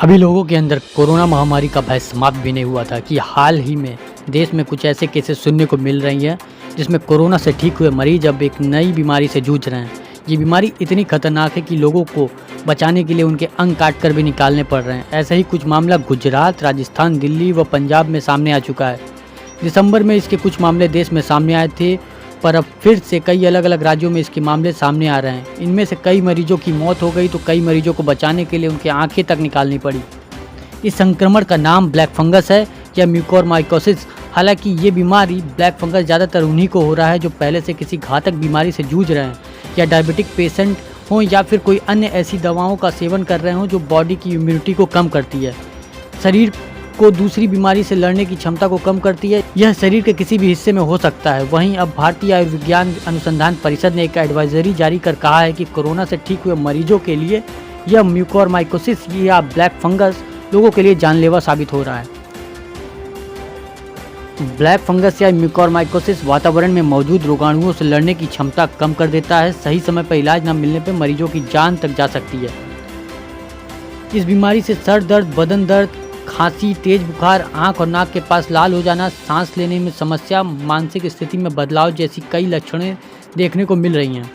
अभी लोगों के अंदर कोरोना महामारी का भय समाप्त भी नहीं हुआ था कि हाल ही में देश में कुछ ऐसे केसेस सुनने को मिल रही हैं जिसमें कोरोना से ठीक हुए मरीज अब एक नई बीमारी से जूझ रहे हैं। ये बीमारी इतनी खतरनाक है कि लोगों को बचाने के लिए उनके अंग काट कर भी निकालने पड़ रहे हैं। ऐसा ही कुछ मामला गुजरात, राजस्थान, दिल्ली व पंजाब में सामने आ चुका है। दिसंबर में इसके कुछ मामले देश में सामने आए थे, पर अब फिर से कई अलग अलग राज्यों में इसके मामले सामने आ रहे हैं। इनमें से कई मरीजों की मौत हो गई तो कई मरीजों को बचाने के लिए उनकी आंखें तक निकालनी पड़ी। इस संक्रमण का नाम ब्लैक फंगस है या म्यूकोरमाइकोसिस। हालांकि ये बीमारी ब्लैक फंगस ज़्यादातर उन्हीं को हो रहा है जो पहले से किसी घातक बीमारी से जूझ रहे हैं, या डायबिटिक पेशेंट हों, या फिर कोई अन्य ऐसी दवाओं का सेवन कर रहे हों जो बॉडी की इम्यूनिटी को कम करती है, शरीर को दूसरी बीमारी से लड़ने की क्षमता को कम करती है। यह शरीर के किसी भी हिस्से में हो सकता है। वहीं अब भारतीय आयुर्विज्ञान अनुसंधान परिषद ने एक एडवाइजरी जारी कर कहा है कि कोरोना से ठीक हुए मरीजों के लिए यह म्यूकोरमाइकोसिस या ब्लैक फंगस लोगों के लिए जानलेवा साबित हो रहा है। ब्लैक फंगस या म्यूकोरमाइकोसिस वातावरण में मौजूद रोगाणुओं से लड़ने की क्षमता कम कर देता है। सही समय पर इलाज न मिलने पर मरीजों की जान तक जा सकती है। इस बीमारी से सर दर्द, बदन दर्द, खांसी, तेज बुखार, आंख और नाक के पास लाल हो जाना, सांस लेने में समस्या, मानसिक स्थिति में बदलाव जैसी कई लक्षणें देखने को मिल रही हैं।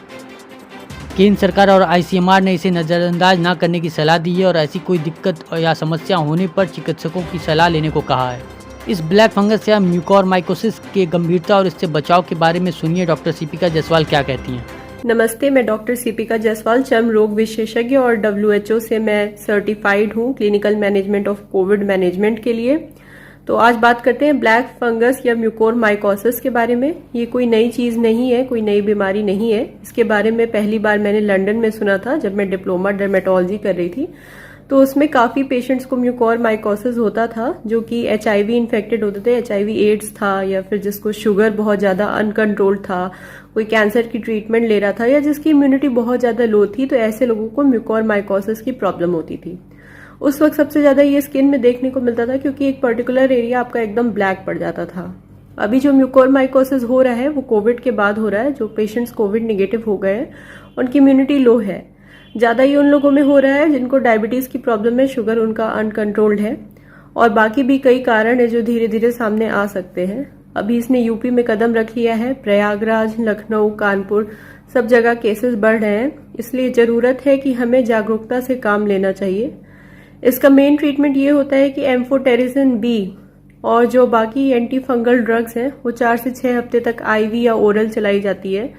केंद्र सरकार और ICMR ने इसे नज़रअंदाज न करने की सलाह दी है और ऐसी कोई दिक्कत या समस्या होने पर चिकित्सकों की सलाह लेने को कहा है। इस ब्लैक फंगस या म्यूकोरमाइकोसिस के गंभीरता और इससे बचाव के बारे में सुनिए डॉक्टर सीपिका जायसवाल क्या कहती हैं। नमस्ते, मैं डॉक्टर सीपिका जायसवाल, चर्म रोग विशेषज्ञ और WHO से मैं सर्टिफाइड हूँ clinical management of Covid management के लिए। तो आज बात करते हैं ब्लैक फंगस या म्यूकोरमाइकोसिस के बारे में। ये कोई नई चीज नहीं है, कोई नई बीमारी नहीं है। इसके बारे में पहली बार मैंने लंदन में सुना था जब मैं डिप्लोमा डर्मेटोलॉजी कर रही थी। तो उसमें काफी पेशेंट्स को म्यूकोरमाइकोसिस होता था जो कि HIV इन्फेक्टेड होते थे, HIV एड्स था, या फिर जिसको शुगर बहुत ज्यादा अनकंट्रोल्ड था, कोई कैंसर की ट्रीटमेंट ले रहा था, या जिसकी इम्यूनिटी बहुत ज्यादा लो थी, तो ऐसे लोगों को म्यूकोरमाइकोसिस की प्रॉब्लम होती थी। उस वक्त सबसे ज्यादा ये स्किन में देखने को मिलता था क्योंकि एक पर्टिकुलर एरिया आपका एकदम ब्लैक पड़ जाता था। अभी जो म्यूकोरमाइकोसिस हो रहा है वो कोविड के बाद हो रहा है। जो पेशेंट्स कोविड निगेटिव हो गए हैं उनकी इम्यूनिटी लो है। ज्यादा ये उन लोगों में हो रहा है जिनको डायबिटीज की प्रॉब्लम है, शुगर उनका अनकंट्रोल्ड है, और बाकी भी कई कारण है जो धीरे धीरे सामने आ सकते हैं। अभी इसने यूपी में कदम रख लिया है, प्रयागराज, लखनऊ, कानपुर सब जगह केसेस बढ़ रहे हैं। इसलिए जरूरत है कि हमें जागरूकता से काम लेना चाहिए। इसका मेन ट्रीटमेंट ये होता है कि एम्फोटेरिसिन B और जो बाकी एंटी फंगल ड्रग्स हैं वो 4 से 6 हफ्ते तक IV या ओरल चलाई जाती है।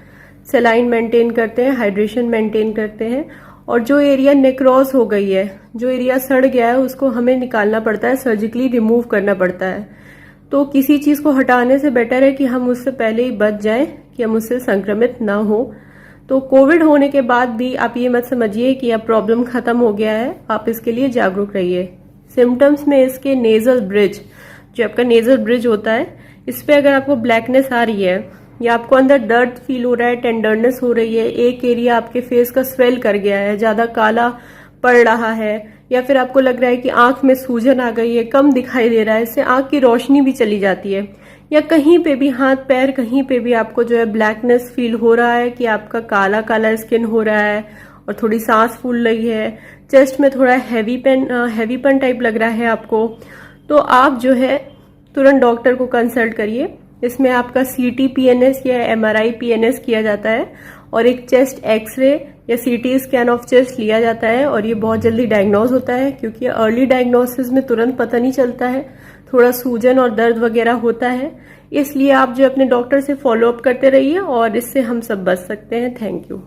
सेलाइन मेंटेन करते हैं, हाइड्रेशन मेंटेन करते हैं, और जो एरिया नेक्रोज हो गई है, जो एरिया सड़ गया है, उसको हमें निकालना पड़ता है, सर्जिकली रिमूव करना पड़ता है। तो किसी चीज को हटाने से बेटर है कि हम उससे पहले ही बच जाएं कि हम उससे संक्रमित ना हो। तो कोविड होने के बाद भी आप ये मत समझिए कि अब प्रॉब्लम खत्म हो गया है, आप इसके लिए जागरूक रहिए। सिम्टम्स में इसके नेजल ब्रिज, जो आपका नेजल ब्रिज होता है, इस पे अगर आपको ब्लैकनेस आ रही है, या आपको अंदर दर्द फील हो रहा है, टेंडरनेस हो रही है, एक एरिया आपके फेस का स्वेल कर गया है, ज्यादा काला पड़ रहा है, या फिर आपको लग रहा है कि आंख में सूजन आ गई है, कम दिखाई दे रहा है, इससे आंख की रोशनी भी चली जाती है, या कहीं पे भी हाथ पैर कहीं पे भी आपको जो है ब्लैकनेस फील हो रहा है कि आपका काला काला स्किन हो रहा है और थोड़ी सांस फूल रही है, चेस्ट में थोड़ा हैवीपन टाइप लग रहा है आपको, तो आप जो है तुरंत डॉक्टर को कंसल्ट करिए। इसमें आपका CT PNS या MRI PNS किया जाता है और एक चेस्ट एक्सरे या CT स्कैन ऑफ चेस्ट लिया जाता है, और ये बहुत जल्दी डायग्नोज होता है क्योंकि अर्ली डायग्नोसिस में तुरंत पता नहीं चलता है, थोड़ा सूजन और दर्द वगैरह होता है। इसलिए आप जो अपने डॉक्टर से फॉलो अप करते रहिए और इससे हम सब बच सकते हैं। Thank you.